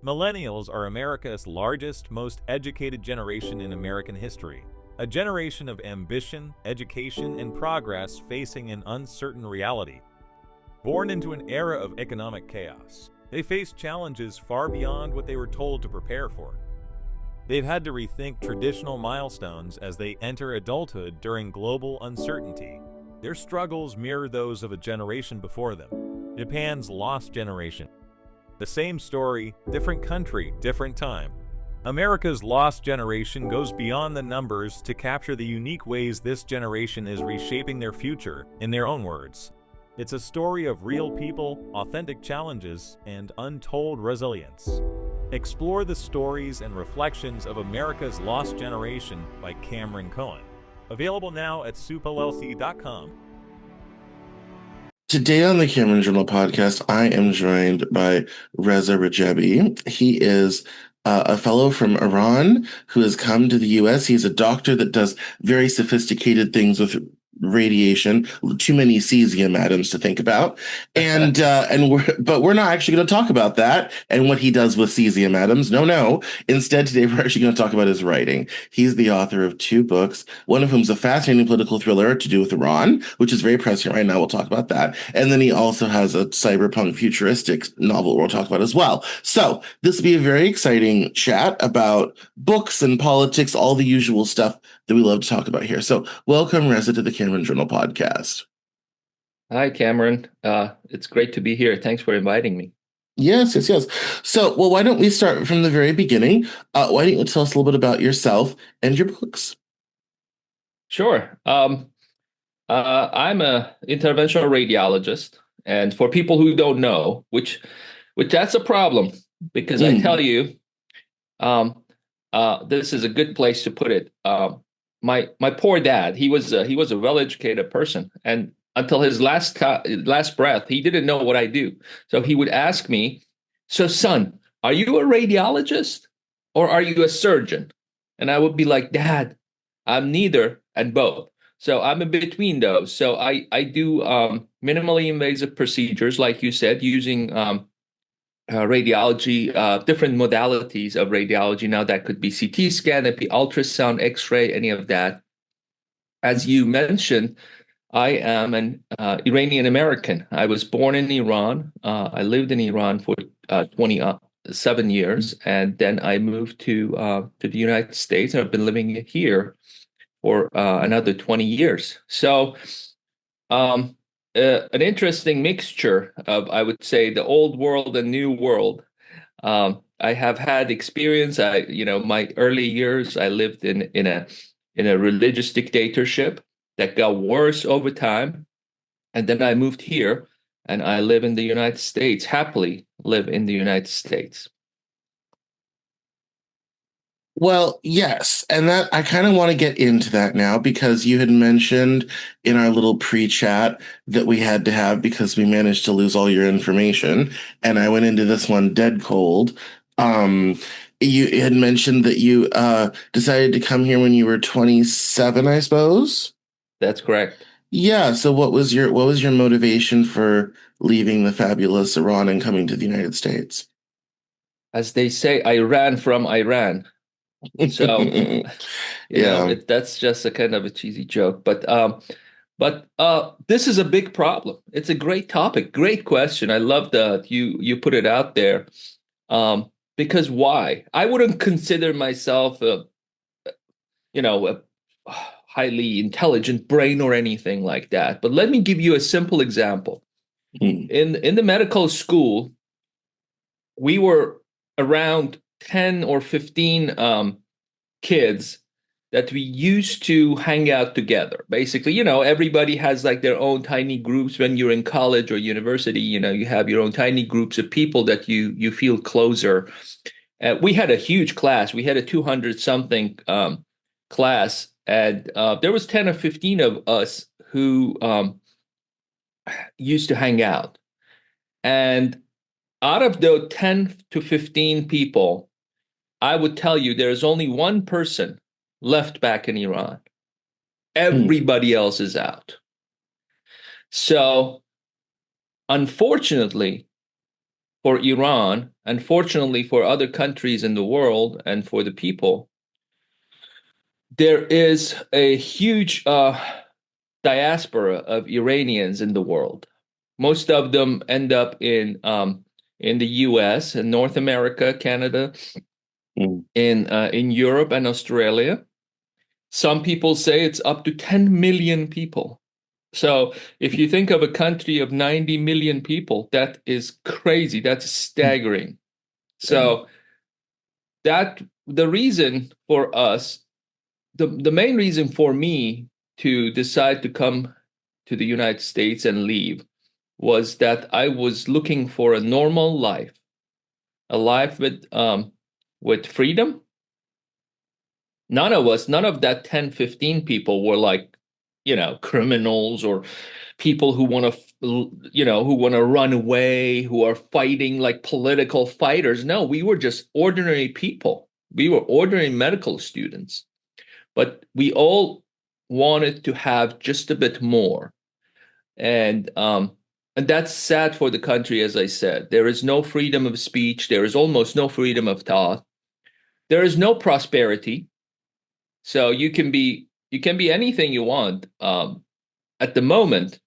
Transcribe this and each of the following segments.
Millennials are America's largest, most educated generation in American history. A generation of ambition, education, and progress facing an uncertain reality. Born into an era of economic chaos, they face challenges far beyond what they were told to prepare for. They've had to rethink traditional milestones as they enter adulthood during global uncertainty. Their struggles mirror those of a generation before them, Japan's lost generation. The same story, different country, different time. America's lost generation goes beyond the numbers to capture the unique ways this generation is reshaping their future, in their own words. It's a story of real people, authentic challenges, and untold resilience. Explore the stories and reflections of America's Lost Generation by Cameron Cohen. Available now at soupllc.com. Today on the Cameron Journal podcast, I am joined by Reza Rajebi. He is a fellow from Iran who has come to the U.S. He's a doctor that does very sophisticated things with radiation, too many cesium atoms to think about, but we're not actually going to talk about that and what he does with cesium atoms. No. Instead, today we're actually going to talk about his writing. He's the author of 2 books, one of whom is a fascinating political thriller to do with Iran, which is very prescient right now. We'll talk about that, and then he also has a cyberpunk futuristic novel we'll talk about as well. So this will be a very exciting chat about books and politics, all the usual stuff that we love to talk about here. So welcome, Reza, to the Cameron Journal podcast. Hi, Cameron. It's great to be here. Thanks for inviting me. Yes. So, well, why don't we start from the very beginning? Why don't you tell us a little bit about yourself and your books? Sure. I'm a interventional radiologist, and for people who don't know, which that's a problem, because I tell you, this is a good place to put it. My poor dad, he was a well-educated person, and until his last breath, he didn't know what I do. So he would ask me, "So, son, are you a radiologist or are you a surgeon?" And I would be like, "Dad, I'm neither and both." So I'm in between those. So I do minimally invasive procedures, like you said, using radiology, different modalities of radiology. Now that could be CT scan, it could be ultrasound, X-ray, any of that. As you mentioned, I am an Iranian American. I was born in Iran. I lived in Iran for 27 years, and then I moved to the United States, and I've been living here for another 20 years. So an interesting mixture of, I would say, the old world and new world. I have had experience. My early years, I lived in a religious dictatorship that got worse over time, and then I moved here, and I live in the United States. Happily live in the United States. Well, yes, and that I kind of want to get into that now because you had mentioned in our little pre-chat that we had to have because we managed to lose all your information, and I went into this one dead cold. You had mentioned that you decided to come here when you were 27, I suppose. That's correct. Yeah. So what was your motivation for leaving the fabulous Iran and coming to the United States? As they say, I ran from Iran. So, that's just a kind of a cheesy joke, but this is a big problem. It's a great topic, great question. I love that you put it out there. Because why? I wouldn't consider myself a highly intelligent brain or anything like that. But let me give you a simple example. In the medical school, we were around 10 or 15 kids that we used to hang out together. Basically, everybody has like their own tiny groups when you're in college or university. You have your own tiny groups of people that you feel closer. We had a huge class. We had a 200-something class, and there was 10 or 15 of us who used to hang out. And out of those 10 to 15 people, I would tell you there's only one person left back in Iran. Everybody else is out. So, unfortunately, for Iran, and fortunately for other countries in the world and for the people, there is a huge diaspora of Iranians in the world. Most of them end up in the U.S. and North America, Canada, in Europe and Australia. Some people say it's up to 10 million people. So if you think of a country of 90 million people, that is crazy. That's staggering. So that the reason for us, the main reason for me to decide to come to the United States and leave was that I was looking for a normal life, a life with freedom. None of that 10, 15 people were like, criminals or people who want to run away, who are fighting like political fighters. No, we were just ordinary people. We were ordinary medical students, but we all wanted to have just a bit more. And that's sad for the country, as I said. There is no freedom of speech. There is almost no freedom of thought. There is no prosperity. So you can be anything you want. At the moment,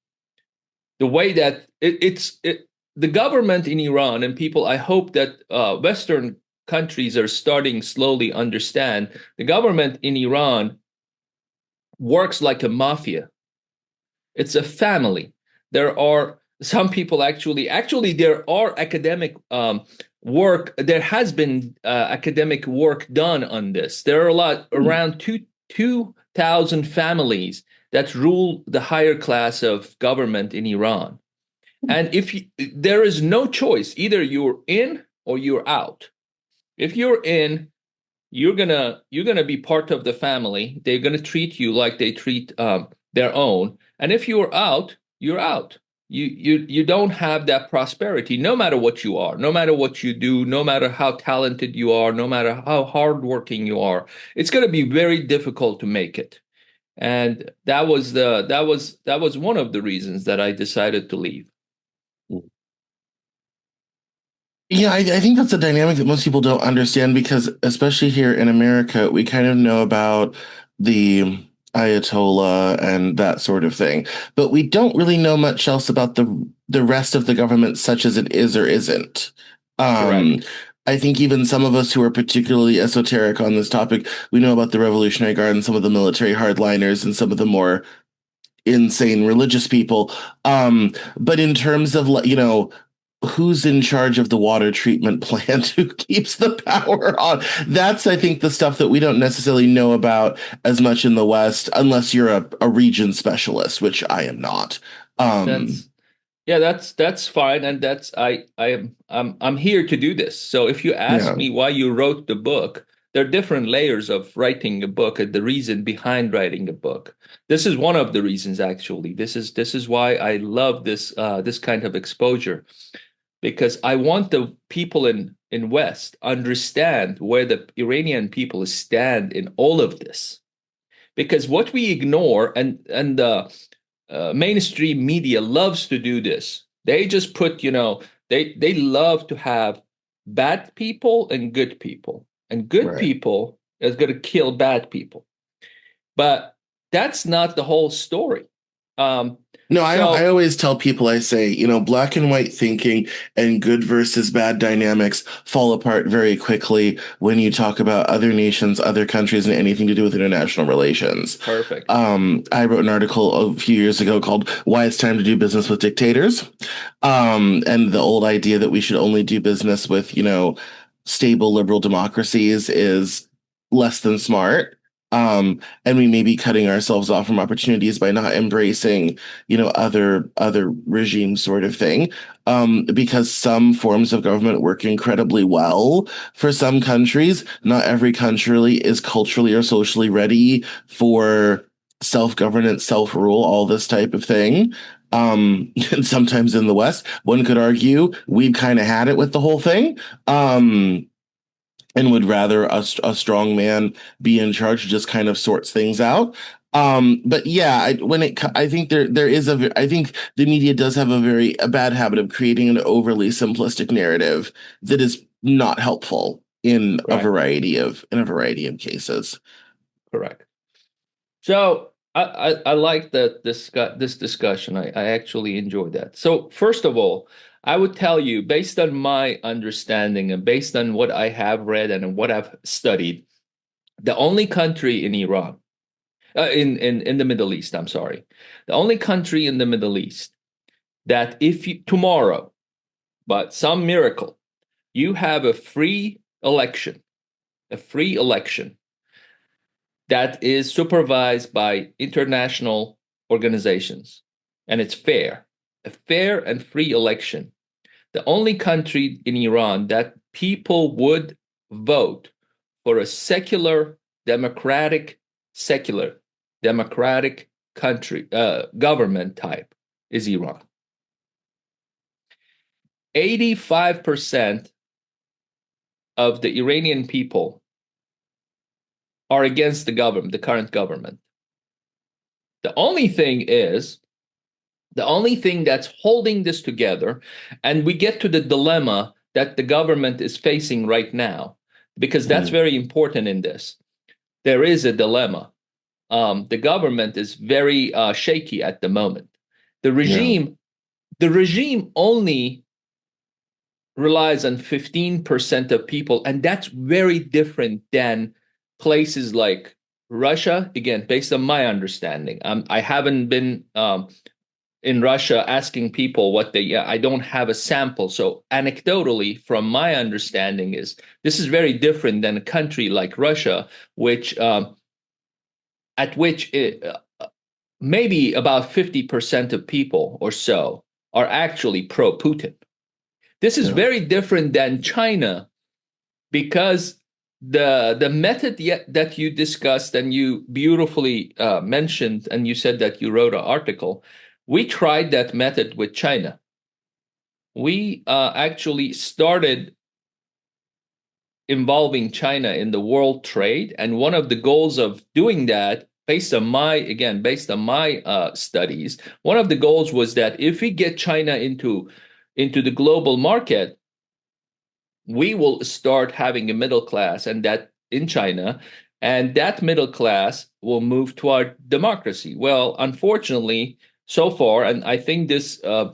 the way that the government in Iran and people, I hope that Western countries are starting slowly understand the government in Iran works like a mafia. It's a family. There are some people actually there are academic work. There has been academic work done on this. There are around 2,000 families that rule the higher class of government in Iran. And there is no choice, either you're in or you're out. If you're in, you're gonna be part of the family. They're gonna treat you like they treat their own. And if you're out, you're out. You don't have that prosperity, no matter what you are, no matter what you do, no matter how talented you are, no matter how hardworking you are. It's going to be very difficult to make it. And that was one of the reasons that I decided to leave. Yeah, I think that's a dynamic that most people don't understand because, especially here in America, we kind of know about the Ayatollah and that sort of thing, but we don't really know much else about the rest of the government, such as it is or isn't. Correct. I think even some of us who are particularly esoteric on this topic, we know about the Revolutionary Guard and some of the military hardliners and some of the more insane religious people. But in terms of, who's in charge of the water treatment plant, who keeps the power on, that's, I think, the stuff that we don't necessarily know about as much in the West, unless you're a region specialist, which I am not. That's fine, and I'm here to do this. So if you ask me why you wrote the book, there are different layers of writing a book and the reason behind writing a book. This is one of the reasons, actually. This is why I love this kind of exposure, because I want the people in West understand where the Iranian people stand in all of this. Because what we ignore, and the mainstream media loves to do this. They just put, they love to have bad people and good people. And good people is going to kill bad people. But that's not the whole story. No, I always tell people, I say, black and white thinking and good versus bad dynamics fall apart very quickly when you talk about other nations, other countries, and anything to do with international relations. Perfect. I wrote an article a few years ago called Why It's Time to Do Business with Dictators. And the old idea that we should only do business with, stable liberal democracies is less than smart. And we may be cutting ourselves off from opportunities by not embracing, other regimes sort of thing. Because some forms of government work incredibly well for some countries. Not every country is culturally or socially ready for self-governance, self-rule, all this type of thing. And sometimes in the West, one could argue we've kind of had it with the whole thing. And would rather a strong man be in charge, just kind of sorts things out. But yeah, I think there is I think the media does have a bad habit of creating an overly simplistic narrative that is not helpful Right. in a variety of cases. Correct. So I like this discussion. I actually enjoyed that. So first of all, I would tell you, based on my understanding and based on what I have read and what I've studied, the only country in Iran, in the Middle East, I'm sorry, the only country in the Middle East that if you tomorrow, but some miracle, you have a free election that is supervised by international organizations, and it's fair, a fair and free election. The only country in Iran that people would vote for a secular, democratic country, government type is Iran. 85% of the Iranian people are against the government, the current government. The only thing that's holding this together, and we get to the dilemma that the government is facing right now, because that's very important in this. There is a dilemma. The government is very shaky at the moment. The Yeah. regime, the regime only relies on 15% of people, and that's very different than places like Russia. Again, based on my understanding, I haven't been in Russia asking people what they. Yeah, I don't have a sample, so anecdotally, from my understanding, is this is very different than a country like Russia, which at which maybe about 50% of people or so are actually pro-Putin. This is Yeah. very different than China, because the method that you discussed and you beautifully mentioned, and you said that you wrote an article, we tried that method with China. We actually started involving China in the world trade, and one of the goals of doing that, based on my studies, one of the goals was that if we get China into the global market, we will start having a middle class, and that in China, and that middle class will move toward democracy. Well, unfortunately, so far, and I think this a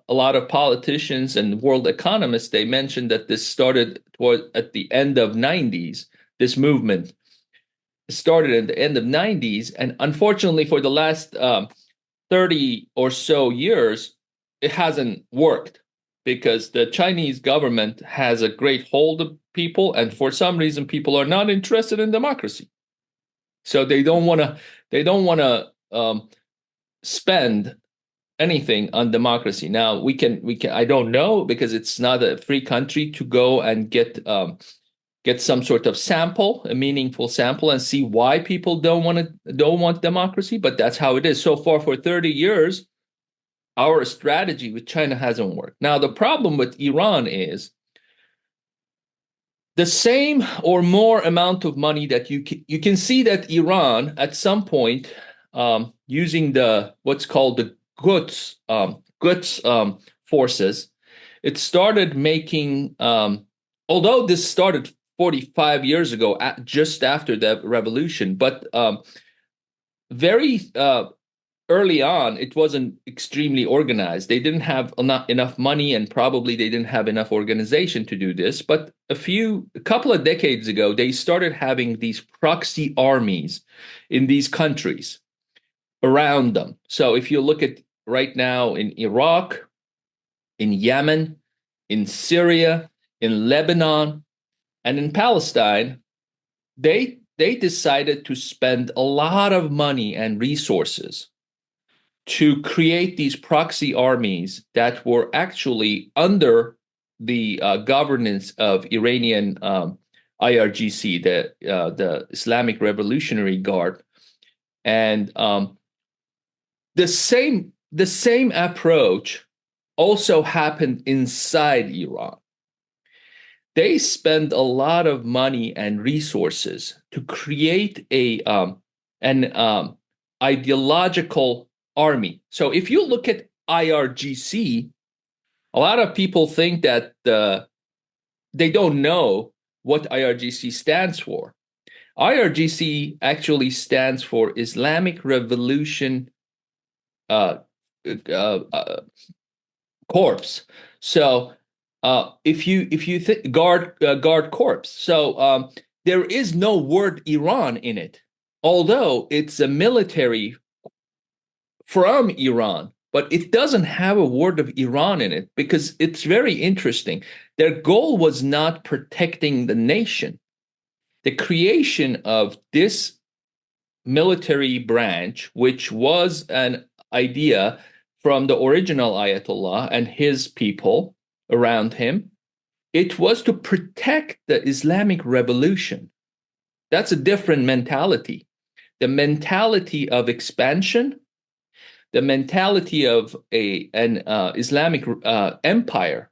lot of politicians and world economists, they mentioned that this started at the end of 90s. This movement started at the end of 90s, and unfortunately, for the last 30 or so years, it hasn't worked, because the Chinese government has a great hold of people, and for some reason, people are not interested in democracy. So they don't want to spend anything on democracy. Now we can. I don't know, because it's not a free country to go and get some sort of sample, a meaningful sample, and see why people don't want democracy. But that's how it is. So far, for 30 years, our strategy with China hasn't worked. Now, the problem with Iran is the same or more amount of money that you can see that Iran at some point, using the what's called the Quds forces, it started making. Although this started 45 years ago, just after the revolution, but very early on, it wasn't extremely organized. They didn't have enough money, and probably they didn't have enough organization to do this. But a couple of decades ago, they started having these proxy armies in these countries around them. So if you look at right now in Iraq, in Yemen, in Syria, in Lebanon, and in Palestine, they decided to spend a lot of money and resources to create these proxy armies that were actually under the governance of Iranian IRGC, the Islamic Revolutionary Guard, and the same approach also happened inside Iran. They spend a lot of money and resources to create an ideological army. So if you look at IRGC, a lot of people think that they don't know what IRGC stands for. IRGC actually stands for Islamic Revolution uh, Corps. So if you think guard corps, so there is no word Iran in it, although it's a military from Iran, but it doesn't have a word of Iran in it because it's very interesting. Their goal was not protecting the nation. The creation of this military branch, which was an idea from the original Ayatollah and his people around him, it was to protect the Islamic Revolution. That's a different mentality. The mentality of expansion, the mentality of an Islamic empire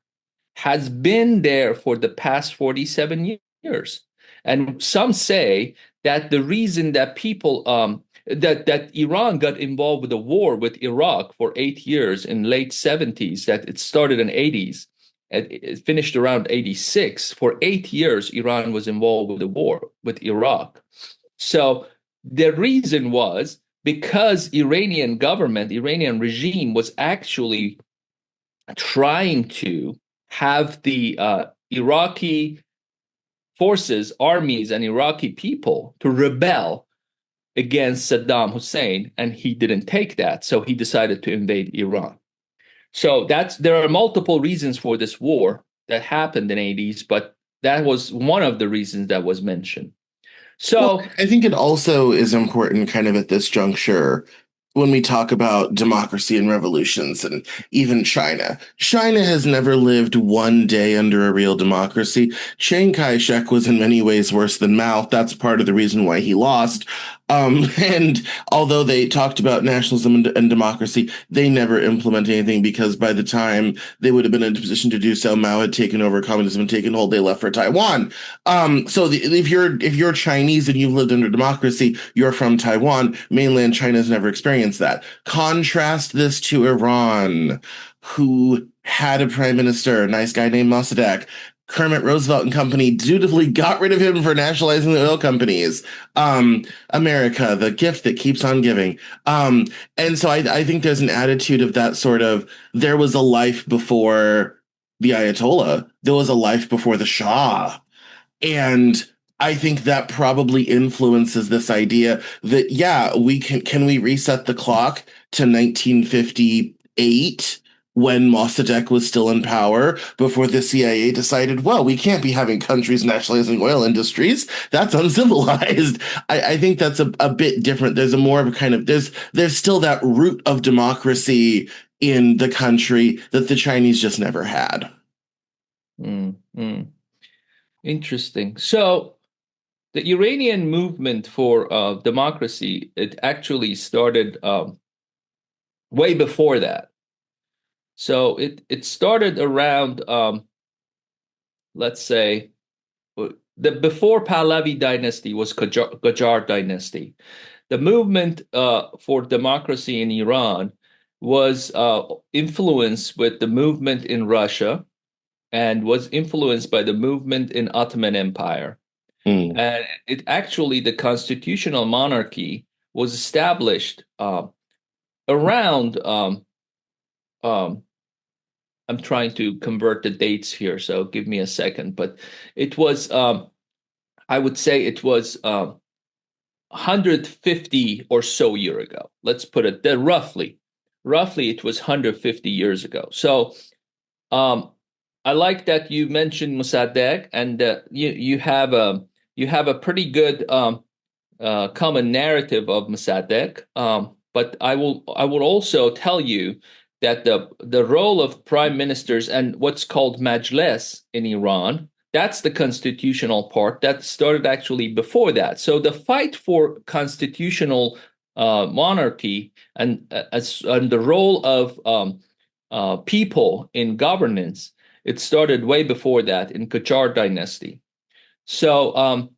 has been there for the past 47 years. And some say that the reason that people that Iran got involved with the war with Iraq for 8 years in late 70s, that it started in 80s, and it finished around 86. For 8 years, Iran was involved with the war with Iraq. So the reason was because Iranian government, Iranian regime was actually trying to have the Iraqi forces, armies, and Iraqi people to rebel against Saddam Hussein, and he didn't take that, so he decided to invade Iran. So there are multiple reasons for this war that happened in the 80s, but that was one of the reasons that was mentioned. So I think it also is important kind of at this juncture when we talk about democracy and revolutions and even China. China has never lived one day under a real democracy. Chiang Kai-shek was in many ways worse than Mao. That's part of the reason why he lost. And although they talked about nationalism and democracy, they never implemented anything because by the time they would have been in a position to do so, Mao had taken over, communism had taken hold, they left for Taiwan. If you're Chinese and you've lived under democracy, you're from Taiwan. Mainland China has never experienced that. Contrast this to Iran, who had a prime minister, a nice guy named Mossadegh. Kermit Roosevelt and company dutifully got rid of him for nationalizing the oil companies. America, the gift that keeps on giving. And so I think there's an attitude of that sort of, there was a life before the Ayatollah. There was a life before the Shah. And I think that probably influences this idea that, yeah, can we reset the clock to 1958 when Mossadegh was still in power before the CIA decided, well, we can't be having countries nationalizing oil industries. That's uncivilized. I think that's a bit different. There's a more of a kind of, there's still that root of democracy in the country that the Chinese just never had. Interesting. So the Iranian movement for democracy, it actually started way before that. So it started around, let's say, before Pahlavi dynasty was Qajar dynasty. The movement for democracy in Iran was influenced with the movement in Russia and was influenced by the movement in Ottoman Empire. And it actually, the constitutional monarchy was established around, I'm trying to convert the dates here, so give me a second. But it was, I would say it was 150 or so year ago. Let's put it there, roughly. Roughly, it was 150 years ago. So I like that you mentioned Mossadegh, and you have a pretty good common narrative of Mossadegh. But I will also tell you that the role of prime ministers and what's called majlis in Iran, that's the constitutional part that started actually before that. So the fight for constitutional monarchy and the role of people in governance, it started way before that in Qajar dynasty. So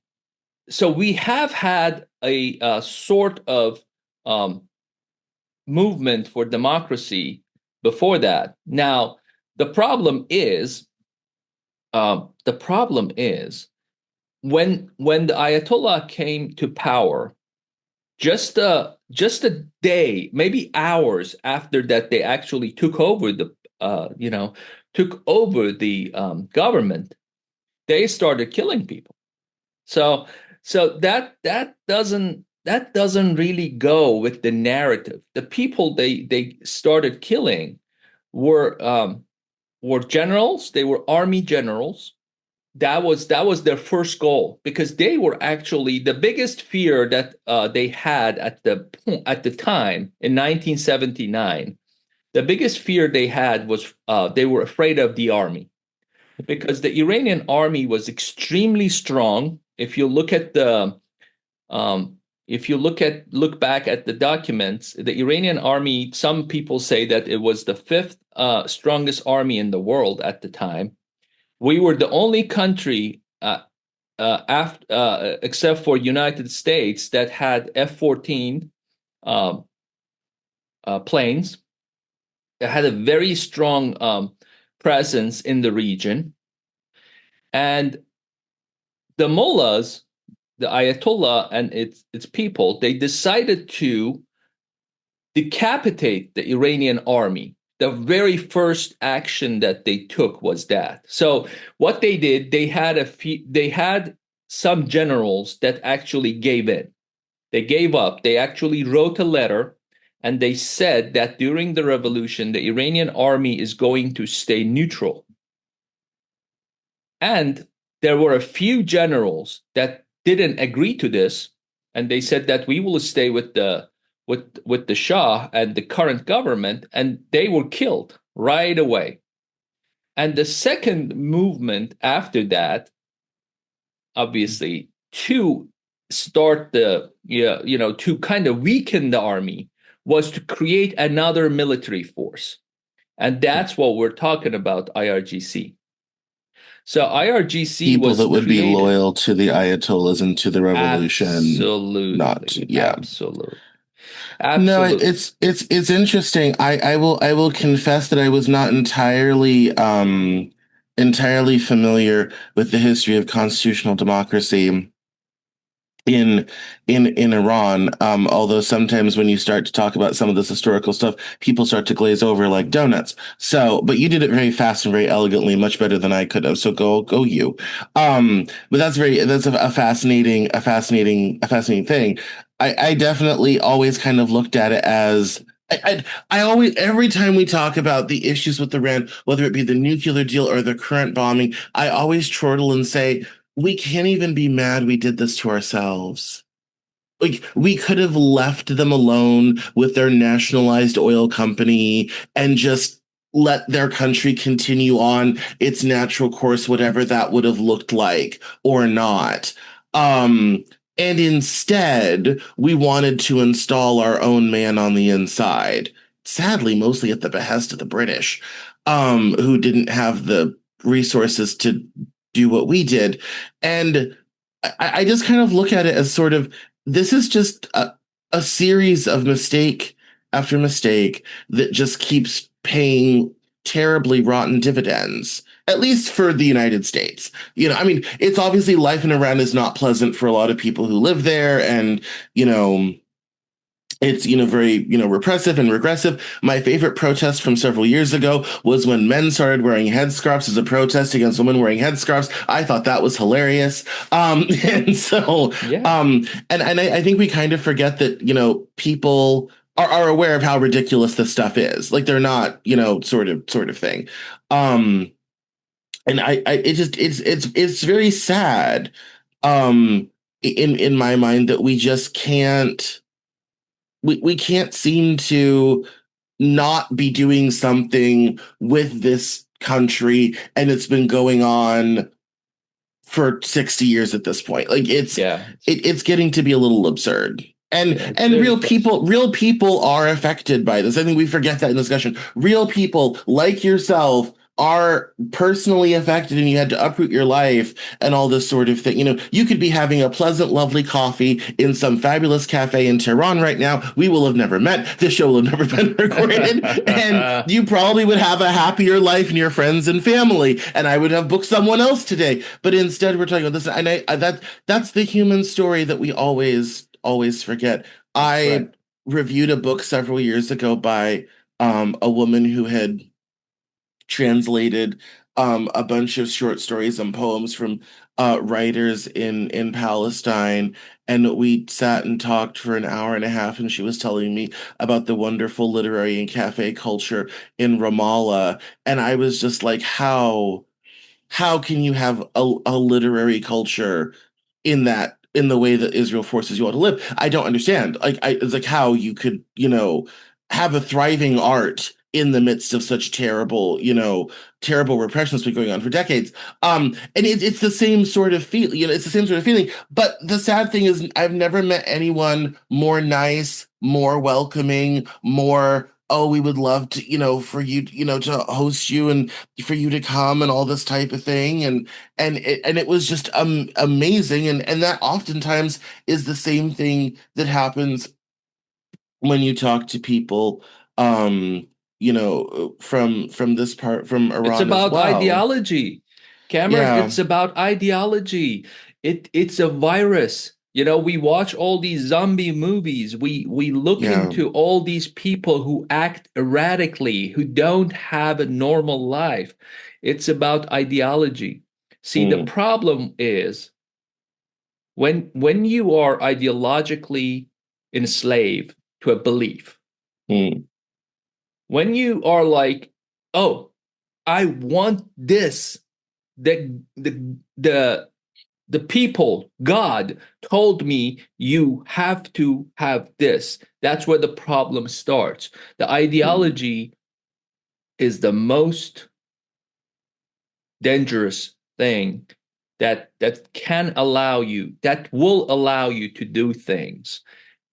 so we have had a sort of movement for democracy before that. Now, the problem is when the Ayatollah came to power, just a day, maybe hours after that, they actually took over the government. They started killing people. So that doesn't really go with the narrative. The people they started killing were generals. They were army generals. That was their first goal, because they were actually the biggest fear that they had at the time in 1979. The biggest fear they had was they were afraid of the army, because the Iranian army was extremely strong. If you look at look back at the documents, the Iranian army, some people say that it was the fifth strongest army in the world at the time. We were the only country, except for United States, that had F-14 planes, that had a very strong presence in the region. And the mullahs, the Ayatollah and its people, they decided to decapitate the Iranian army. The very first action that they took was that. So what they did, they had some generals that actually gave in. They gave up. They actually wrote a letter, and they said that during the revolution, the Iranian army is going to stay neutral. And there were a few generals that didn't agree to this, and they said that we will stay with the Shah and the current government, and they were killed right away. And the second movement after that, obviously, to start to kind of weaken the army, was to create another military force. And that's what we're talking about, IRGC. So IRGC people was that would created, be loyal to the Ayatollahs and to the revolution. Absolutely. Not, yeah. Absolutely. No, it's interesting. I will confess that I was not entirely familiar with the history of constitutional democracy in Iran. Although sometimes when you start to talk about some of this historical stuff, people start to glaze over like donuts. So, but you did it very fast and very elegantly, much better than I could have. So go you. But that's a fascinating thing. I definitely always kind of looked at it as I always, every time we talk about the issues with Iran, whether it be the nuclear deal or the current bombing, I always chortle and say, we can't even be mad we did this to ourselves. Like, we could have left them alone with their nationalized oil company and just let their country continue on its natural course, whatever that would have looked like or not. And instead, we wanted to install our own man on the inside, sadly, mostly at the behest of the British, who didn't have the resources to do what we did. And I just kind of look at it as sort of, this is just a series of mistake after mistake that just keeps paying terribly rotten dividends, at least for the United States. I mean, it's obviously, life in Iran is not pleasant for a lot of people who live there, and, it's, very, repressive and regressive. My favorite protest from several years ago was when men started wearing headscarves as a protest against women wearing headscarves. I thought that was hilarious. And so, Yeah. and I think we kind of forget that, people are aware of how ridiculous this stuff is. Like, they're not, sort of thing. And it's very sad, in my mind, that we just can't, we can't seem to not be doing something with this country, and it's been going on for 60 years at this point. Like, it's getting to be a little absurd. And real people are affected by this. I think we forget that in discussion. Real people like yourself are personally affected and you had to uproot your life and all this sort of thing. You could be having a pleasant, lovely coffee in some fabulous cafe in Tehran right now. We will have never met. This show will have never been recorded. And you probably would have a happier life and your friends and family. And I would have booked someone else today. But instead, we're talking about this. And that's the human story that we always forget. I right. reviewed a book several years ago by a woman who had translated a bunch of short stories and poems from writers in Palestine, and we sat and talked for an hour and a half, and she was telling me about the wonderful literary and cafe culture in Ramallah, and I was just like, how can you have a literary culture in the way that Israel forces you all to live? I don't understand. It's like how you could, have a thriving art in the midst of such terrible repression that's been going on for decades. And it's the same sort of feel, it's the same sort of feeling. But the sad thing is, I've never met anyone more nice, more welcoming, more, oh, we would love to, for you, to host you and for you to come and all this type of thing. And it was just amazing. And that oftentimes is the same thing that happens when you talk to people, from this part, from It's Iran as about well. ideology, Cameron. Yeah, It's about ideology. It's a virus. We watch all these zombie movies. We look yeah, into all these people who act erratically, who don't have a normal life. It's about ideology. See, the mm, problem is when you are ideologically enslaved to a belief, mm, when you are like, oh, I want this. The people, God told me you have to have this. That's where the problem starts. The mm, ideology is the most dangerous thing that will allow you to do things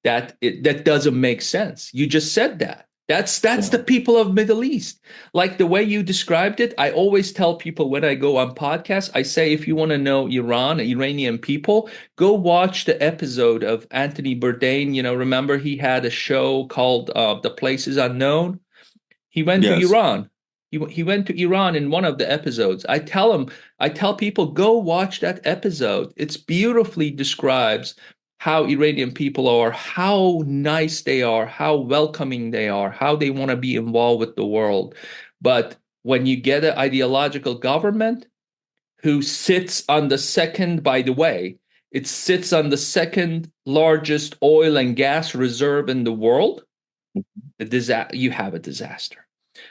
that doesn't make sense. You just said that. That's yeah, the people of Middle East. Like the way you described it, I always tell people when I go on podcasts, I say if you want to know Iranian people, go watch the episode of Anthony Bourdain. Remember he had a show called The Places Unknown. He went to yes, Iran. He went to Iran in one of the episodes. I tell people, go watch that episode. It's beautifully describes how Iranian people are, how nice they are, how welcoming they are, how they want to be involved with the world. But when you get an ideological government who sits on the second, by the way, it sits on the second largest oil and gas reserve in the world, you have a disaster.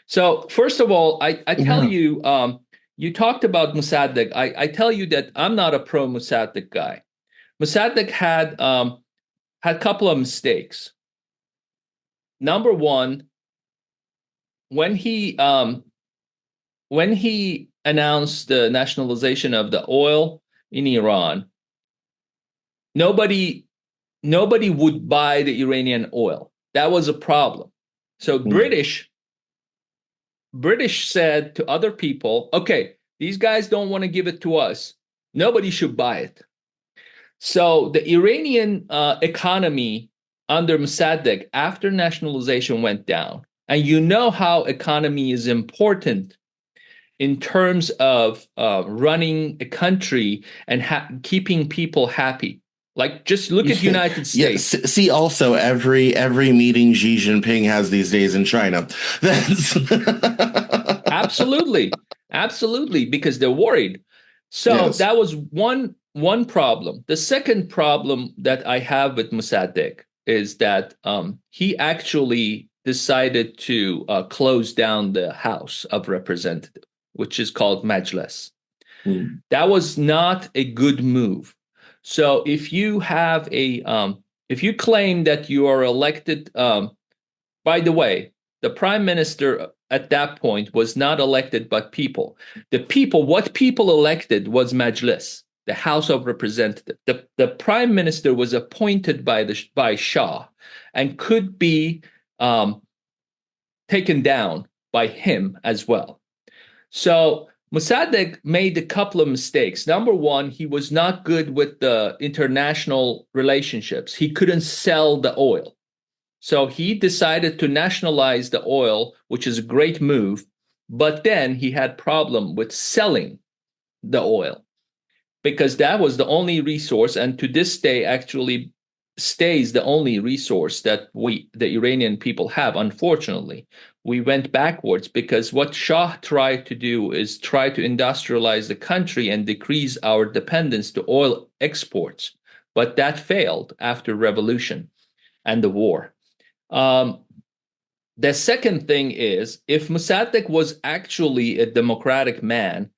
So first of all, I tell yeah, you, you talked about Mossadegh. I tell you that I'm not a pro Mossadegh guy. Mossadegh had a couple of mistakes. Number one, when he um, when he announced the nationalization of the oil in Iran, nobody nobody would buy the Iranian oil. That was a problem. So mm, British said to other people, okay, these guys don't want to give it to us. Nobody should buy it. So the Iranian economy under Mossadegh after nationalization went down. And you know how economy is important in terms of running a country and keeping people happy. Like just look at yeah. United Yeah. States. See, also every meeting Xi Jinping has these days in China. That's Absolutely. Absolutely, because they're worried. So yes. that was one problem. The second problem that I have with Mossadegh is that he actually decided to close down the House of Representatives, which is called Majlis. Mm, That was not a good move. So if you claim that you are elected, by the way, the prime minister at that point was not elected but people. What people elected was Majlis, the House of Representatives. The prime minister was appointed by Shah and could be taken down by him as well. So Mossadegh made a couple of mistakes. Number one, he was not good with the international relationships. He couldn't sell the oil. So he decided to nationalize the oil, which is a great move. But then he had problem with selling the oil because that was the only resource, and to this day actually stays the only resource that the Iranian people have. Unfortunately, we went backwards because what Shah tried to do is try to industrialize the country and decrease our dependence to oil exports, but that failed after revolution and the war. The second thing is, if Mossadegh was actually a democratic man,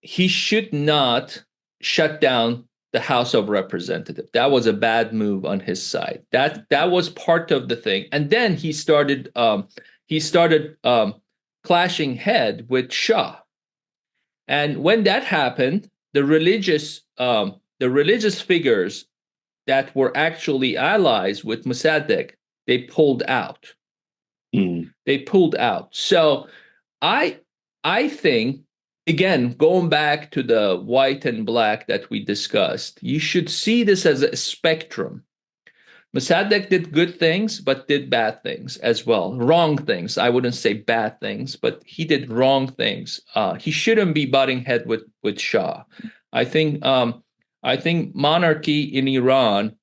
he should not shut down the House of Representatives. That was a bad move on his side. That was part of the thing, and then he started clashing head with Shah, and when that happened, the religious figures that were actually allies with Mossadegh, they pulled out. They pulled out. So I think, again, going back to the white and black that we discussed, you should see this as a spectrum. Mossadegh did good things, but did bad things as well. Wrong things. I wouldn't say bad things, but he did wrong things. He shouldn't be butting head with Shah. I think monarchy in Iran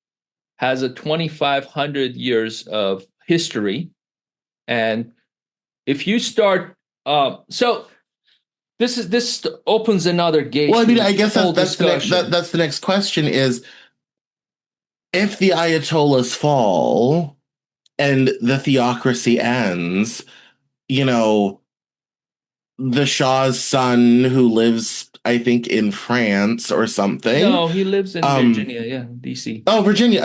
has a 2,500 years of history, and if you start, so this opens another gate. Well, I mean, I guess that's the next question is, if the Ayatollahs fall and the theocracy ends, the Shah's son, who lives, I think, in France or something. No, he lives in Virginia, yeah, DC. Oh, Virginia.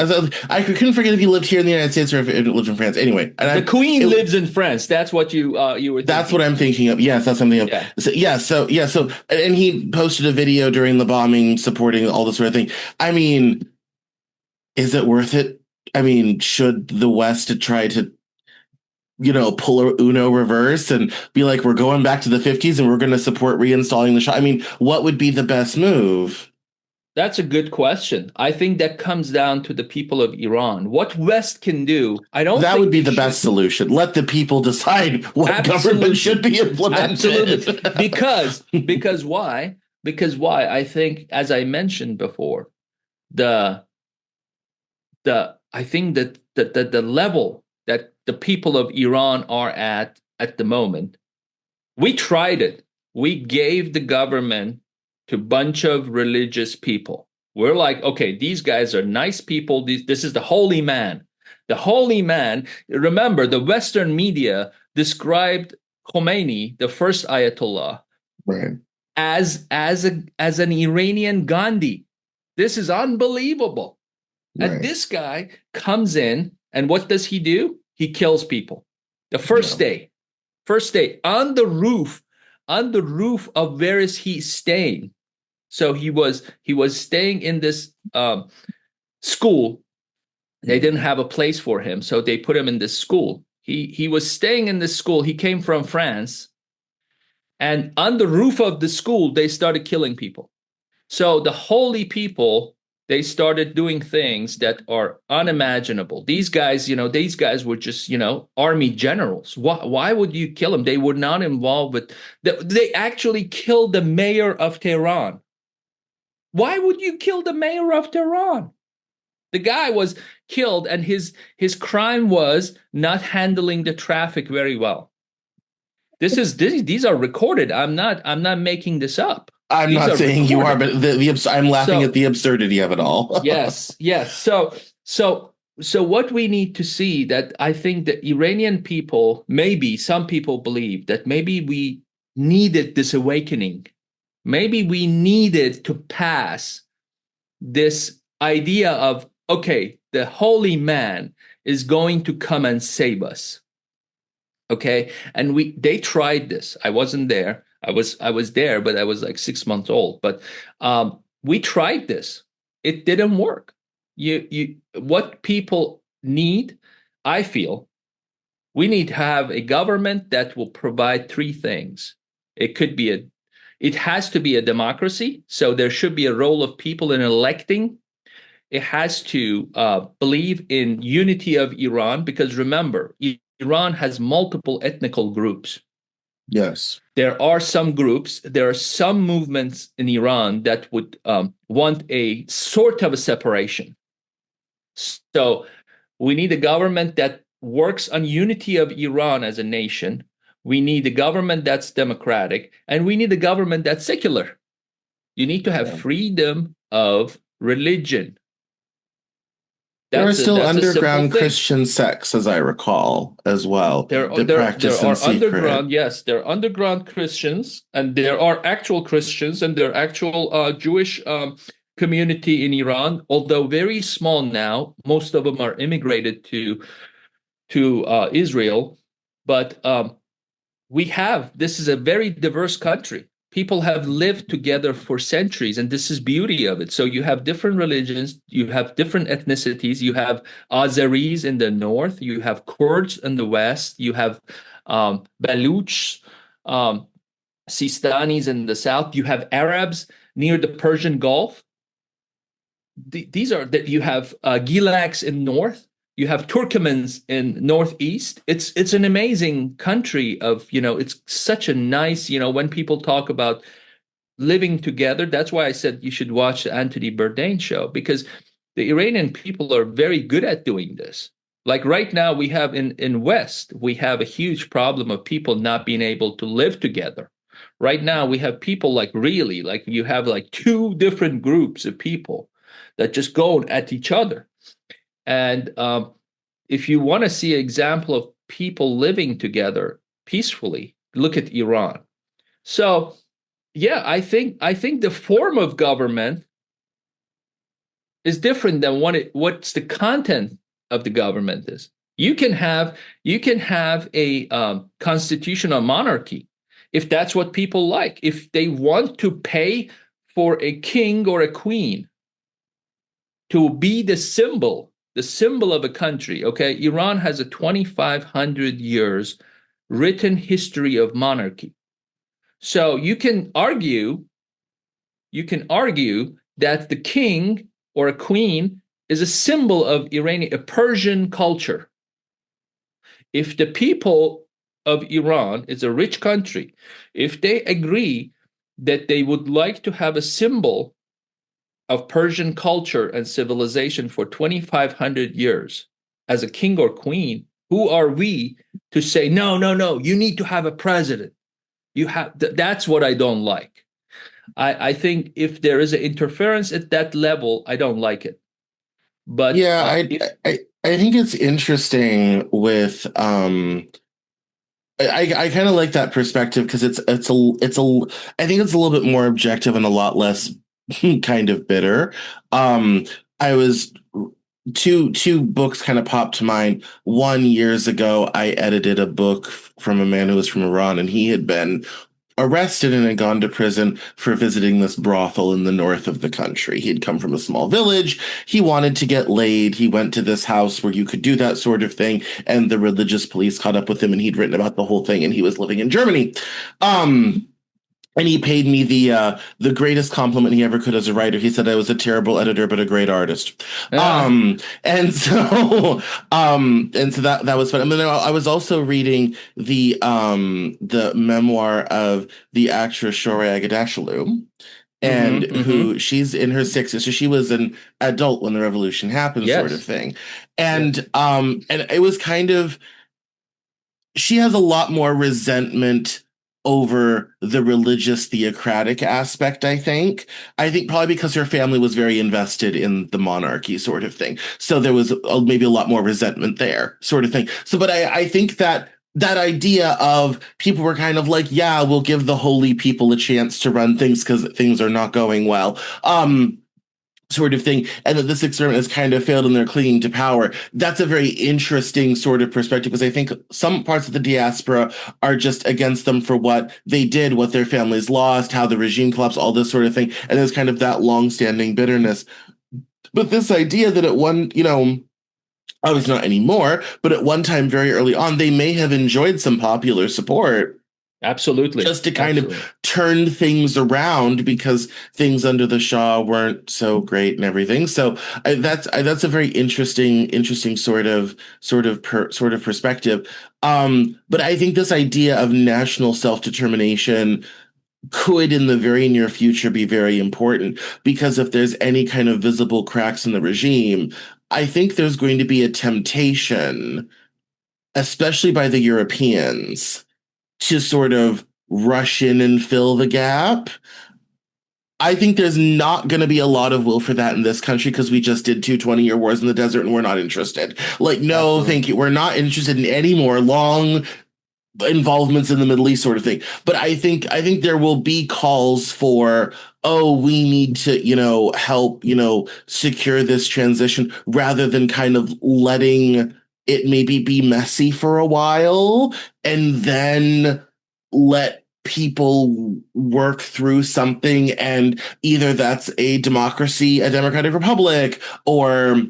I couldn't forget if he lived here in the United States or if it lived in France. Anyway, the Queen lives in France. That's what you were thinking. That's what I'm thinking of. Yes, that's something of. Yeah. So, and he posted a video during the bombing supporting all this sort of thing. I mean, is it worth it? I mean, should the West try to pull a Uno reverse and be like, we're going back to the 50s and we're going to support reinstalling the Shah? I mean, what would be the best move? That's a good question. I think that comes down to the people of Iran. What West can do, I don't think that would be the best solution. Let the people decide what government should be implemented. Absolutely. Because why? Because why? I think, as I mentioned before, I think that the level that the people of Iran are at the moment, we tried it. We gave the government to a bunch of religious people. We're like, okay, these guys are nice people. This is the holy man. The holy man. Remember, the Western media described Khomeini, the first Ayatollah, right, as an Iranian Gandhi. This is unbelievable. Right. And this guy comes in, and what does he do? He kills people. The first day on the roof of where is he staying? So he was staying in this school. They didn't have a place for him, so they put him in this school. He was staying in this school. He came from France, and on the roof of the school, they started killing people. So the holy people, they started doing things that are unimaginable. These guys were just, army generals. Why would you kill them? They were not involved with. They actually killed the mayor of Tehran. Why would you kill the mayor of Tehran? The guy was killed, and his crime was not handling the traffic very well. These are recorded. I'm not making this up. I'm not saying recorded. You are, but I'm laughing at the absurdity of it all. yes. So what we need to see, that I think the Iranian people, maybe some people believe that maybe we needed this awakening. Maybe we needed to pass this idea of, okay, the holy man is going to come and save us. Okay. And they tried this. I wasn't there. I was there, but I was like 6 months old. But we tried this. It didn't work. What people need, I feel, We need to have a government that will provide three things. It has to be a democracy, so there should be a role of people in electing. It has to believe in unity of Iran, because remember, Iran has multiple ethnical groups. Yes. There are some groups, there are some movements in Iran that would want a sort of a separation. So we need a government that works on unity of Iran as a nation. We need a government that's democratic, and we need a government that's secular. You need to have freedom of religion. There are still that's underground Christian sects, as I recall, as well, that practice in secret. Underground, yes, there are underground Christians, and there are actual Christians, and there are actual Jewish community in Iran, although very small now. Most of them are immigrated to Israel, but this is a very diverse country. People have lived together for centuries, and this is beauty of it. So you have different religions, you have different ethnicities, you have Azeris in the north, you have Kurds in the west, you have Baluchs, Sistanis in the south, you have Arabs near the Persian Gulf. These are that you have Gilaks in north, you have Turkmens in northeast. It's an amazing country of, it's such a nice, when people talk about living together, that's why I said you should watch the Anthony Bourdain show, because the Iranian people are very good at doing this. Like right now we have in West, we have a huge problem of people not being able to live together. Right now we have people like you have like two different groups of people that just go at each other. And if you want to see an example of people living together peacefully, look at Iran. So, yeah, I think the form of government is different than what's the content of the government is. You can have a constitutional monarchy if that's what people like. If they want to pay for a king or a queen to be the symbol of a country. Okay, Iran has a 2,500 years written history of monarchy. So you can argue that the king or a queen is a symbol of Iranian, a Persian culture. If the people of Iran is a rich country, if they agree that they would like to have a symbol of Persian culture and civilization for 2,500 years as a king or queen, who are we to say, no, you need to have a president? That's what I don't like. I think if there is an interference at that level, I don't like it. But yeah, I think it's interesting with I kind of like that perspective, because it's I think it's a little bit more objective and a lot less kind of bitter. I was two books kind of popped to mind. One, years ago, I edited a book from a man who was from Iran, and he had been arrested and had gone to prison for visiting this brothel in the north of the country. He had come from a small village. He wanted to get laid. He went to this house where you could do that sort of thing, and the religious police caught up with him, and he'd written about the whole thing, and he was living in Germany. And he paid me the greatest compliment he ever could as a writer. He said I was a terrible editor, but a great artist. And so that was fun. I mean, I was also reading the memoir of the actress Shohreh Aghdashloo, and who she's in her 60s, so she was an adult when the revolution happened, sort of thing. And and it was kind of, she has a lot more resentment over the religious theocratic aspect, I think. Probably because her family was very invested in the monarchy, sort of thing. So there was maybe a lot more resentment there, sort of thing. So, but I think that idea of people were kind of like, yeah, we'll give the holy people a chance to run things because things are not going well. Sort of thing, and that this experiment has kind of failed and they're clinging to power. That's a very interesting sort of perspective, because I think some parts of the diaspora are just against them for what they did, what their families lost, how the regime collapsed, all this sort of thing. And there's kind of that long-standing bitterness. But this idea that Obviously not anymore, but at one time very early on, they may have enjoyed some popular support Absolutely. just to kind Absolutely. of turn things around because things under the Shah weren't so great and everything. So that's a very interesting sort of perspective. But I think this idea of national self-determination could in the very near future be very important because if there's any kind of visible cracks in the regime, I think there's going to be a temptation, especially by the Europeans, to sort of rush in and fill the gap. I think there's not going to be a lot of will for that in this country because we just did 2 20-year wars in the desert and we're not interested. Like, no, Absolutely. thank you. We're not interested in any more long involvements in the Middle East sort of thing. But I think there will be calls for, oh, we need to, help, secure this transition rather than kind of letting it maybe be messy for a while and then let people work through something, and either that's a democracy, a democratic republic, or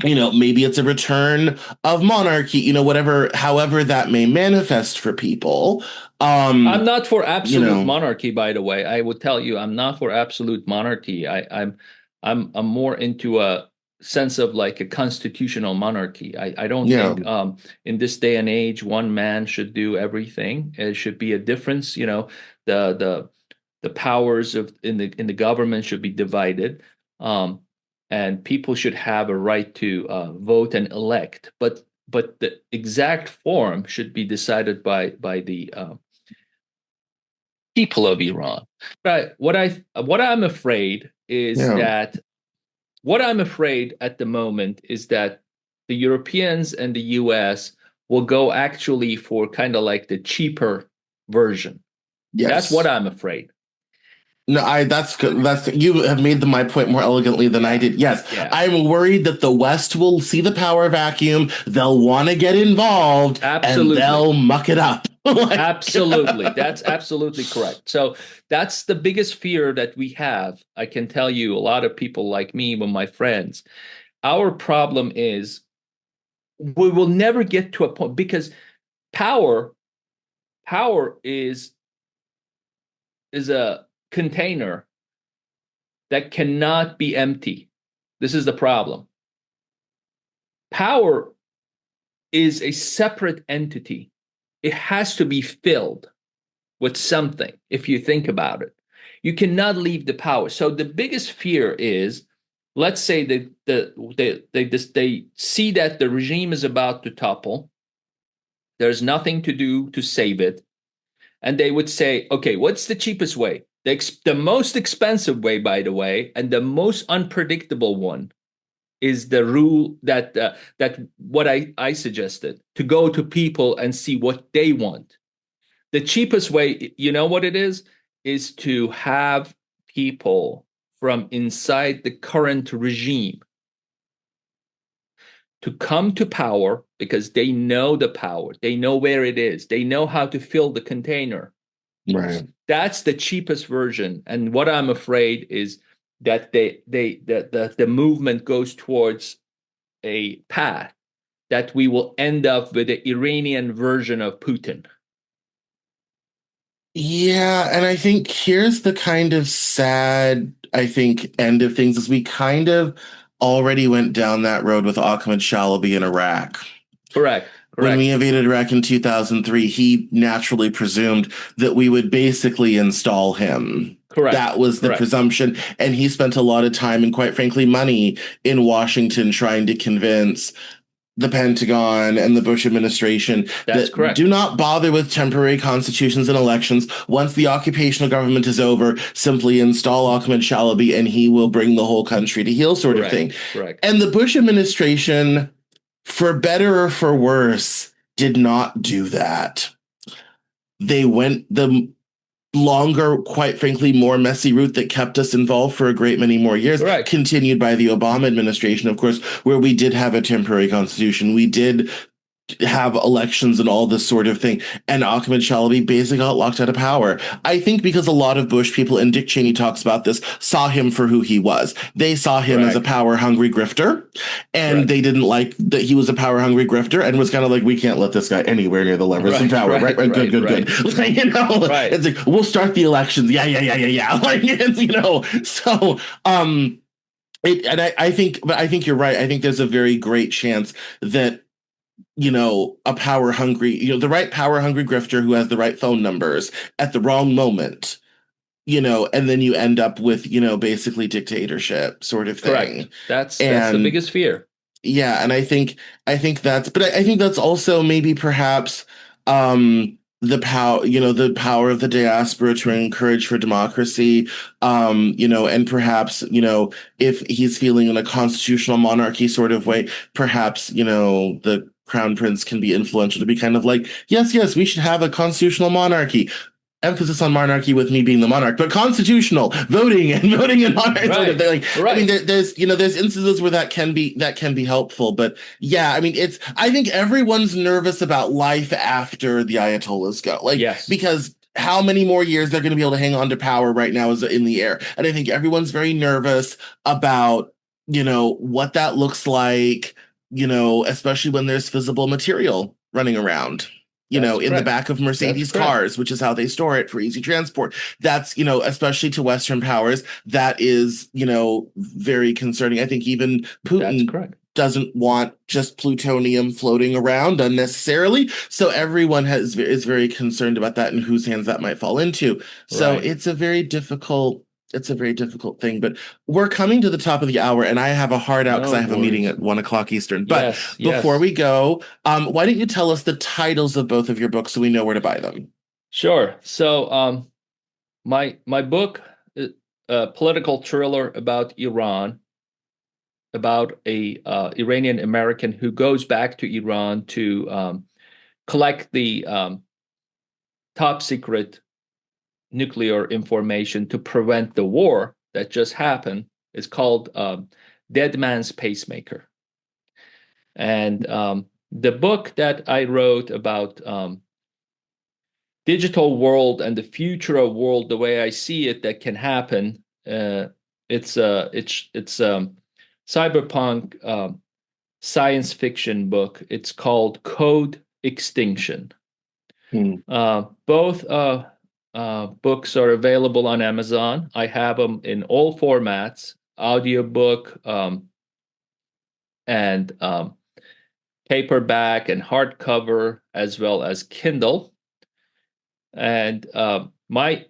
maybe it's a return of monarchy, whatever, however that may manifest for people. I'm not for You absolute know, monarchy, by the way. I would tell you, I'm not for absolute monarchy. I'm more into a sense of like a constitutional monarchy. I don't yeah, think in this day and age one man should do everything. It should be a difference. The the powers in the government should be divided, um, and people should have a right to vote and elect. But the exact form should be decided by the people of Iran. Right. What I'm afraid is yeah, that what I'm afraid at the moment is that the Europeans and the US will go actually for kind of like the cheaper version. That's what yes. I'm afraid. No, that's you have made my point more elegantly than I Yeah. did. Yes, Yeah. I'm worried that the West will see the power vacuum, they'll want to get involved, and Absolutely. they'll muck it up. Like, Absolutely. That's absolutely correct. So that's the biggest fear that we have. I can tell you a lot of people like me, with my friends, our problem is we will never get to a point because power power is a container that cannot be empty. This is the problem. Power is a separate entity. It has to be filled with something if you think about it. You cannot leave the power. So the biggest fear is, let's say they see that the regime is about to topple. There's nothing to do to save it. And they would say, okay, what's the cheapest way? The most expensive way, by the way, and the most unpredictable one is the rule that what I suggested, to go to people and see what they want. The cheapest way, you know what it is to have people from inside the current regime to come to power because they know the power, they know where it is, they know how to fill the container. right. That's the cheapest version. And what I'm afraid is that the movement goes towards a path that we will end up with the Iranian version of Putin. Yeah, and I think here's the kind of sad, I think, end of things is we kind of already went down that road with Ahmed Shalabi in Iraq. Correct. When we Correct. invaded Iraq in 2003, he naturally presumed that we would basically install him. Correct. That was the Correct. presumption. And he spent a lot of time and, quite frankly, money in Washington trying to convince the Pentagon and the Bush administration That's that do correct. not bother with temporary constitutions and elections. Once the occupational government is over, simply install Ahmed Shalabi and he will bring the whole country to heel, sort of Correct. thing. Correct. And the Bush administration, for better or for worse, did not do that. They went the longer, quite frankly, more messy route that kept us involved for a great many more years, Correct. continued by the Obama administration, of course, where we did have a temporary constitution. We did have elections and all this sort of thing. And Ahmed Chalabi basically got locked out of power. I think because a lot of Bush people, and Dick Cheney talks about this, saw him for who he was. They saw him as a power-hungry grifter, and they didn't like that he was a power-hungry grifter, and was kind of like, we can't let this guy anywhere near the levers of power. Good. Like, you know, it's like, we'll start the elections. Yeah. Like, it's, you know, so I think you're right. I think there's a very great chance that, you know, a power hungry, you know, the right power hungry grifter who has the right phone numbers at the wrong moment, you know, and then you end up with, you know, basically dictatorship sort of thing. Correct. That's the biggest fear. Yeah, and I think that's, but I think that's also maybe perhaps the power, you know, the power of the diaspora to encourage for democracy, you know, and perhaps, you know, if he's feeling in a constitutional monarchy sort of way, perhaps, you know, the crown prince can be influential to be kind of like, yes, we should have a constitutional monarchy. Emphasis on monarchy with me being the monarch, but constitutional voting and monarchy sort of thing. Like, I mean, there's instances where that can be helpful, but yeah, I mean, I think everyone's nervous about life after the Ayatollahs go, like, because how many more years they're going to be able to hang on to power right now is in the air, and I think everyone's very nervous about, you know, what that looks like, you know, especially when there's visible material running around. You know, in the back of Mercedes cars, which is how they store it for easy transport. That's, you know, especially to Western powers, that is, you know, very concerning. I think even Putin doesn't want just plutonium floating around unnecessarily. So everyone is very concerned about that and whose hands that might fall into. So it's a very difficult thing, but we're coming to the top of the hour and I have a hard out because I have a meeting at 1:00 Eastern. But before we go, why don't you tell us the titles of both of your books so we know where to buy them? Sure. So my book, political thriller about Iran, about a Iranian American who goes back to Iran to collect the top secret nuclear information to prevent the war that just happened, is called Dead Man's Pacemaker. And the book that I wrote about digital world and the future of world, the way I see it, that can happen, it's cyberpunk science fiction book. It's called Code Extinction. Both books are available on Amazon. I have them in all formats: audiobook, and paperback and hardcover, as well as Kindle. And my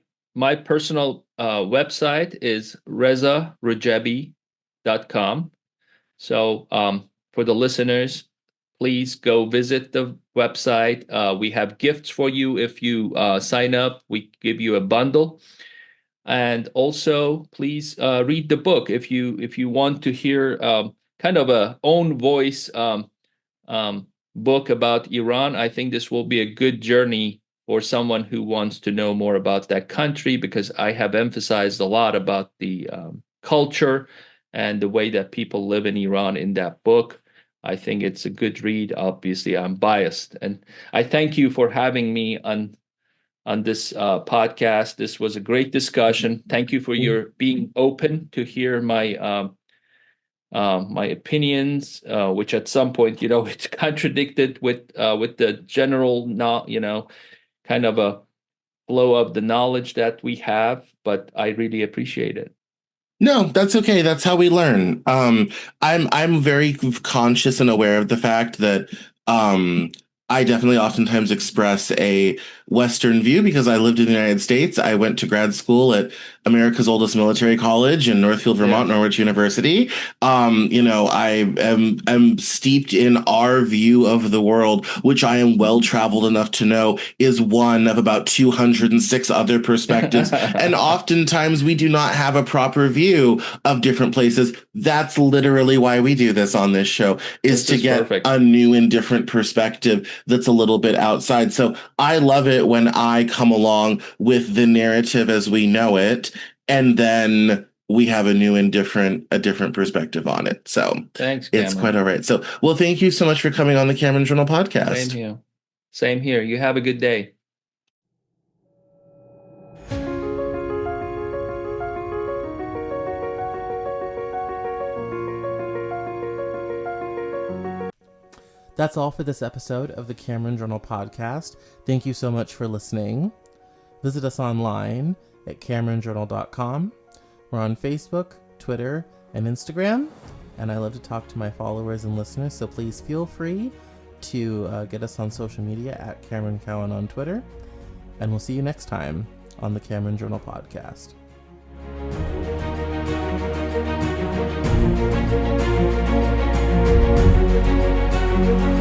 personal website is rezarajebi.com. So for the listeners, please go visit the website. We have gifts for you if you sign up. We give you a bundle. And also, please read the book if you want to hear kind of a own voice book about Iran. I think this will be a good journey for someone who wants to know more about that country, because I have emphasized a lot about the culture and the way that people live in Iran in that book. I think it's a good read. Obviously, I'm biased, and I thank you for having me on this podcast. This was a great discussion. Thank you for your being open to hear my my opinions, which at some point, you know, it's contradicted with the general, kind of a flow of the knowledge that we have. But I really appreciate it. No, that's okay. That's how we learn. I'm very conscious and aware of the fact that I definitely oftentimes express a Western view because I lived in the United States. I went to grad school at America's oldest military college in Northfield, Vermont, Norwich University. I am steeped in our view of the world, which I am well traveled enough to know is one of about 206 other perspectives. And oftentimes we do not have a proper view of different places. That's literally why we do this on this show, is to get a new and different perspective that's a little bit outside. So I love it when I come along with the narrative as we know it, and then we have a new and different perspective on it. So thanks, Cameron. It's quite all right. So, well, thank you so much for coming on the Cameron Journal podcast. Same here. Same here. You have a good day. That's all for this episode of the Cameron Journal podcast. Thank you so much for listening. Visit us online at CameronJournal.com. We're on Facebook, Twitter, and Instagram, and I love to talk to my followers and listeners, so please feel free to get us on social media at Cameron Cowan on Twitter, and we'll see you next time on the Cameron Journal podcast. Thank you.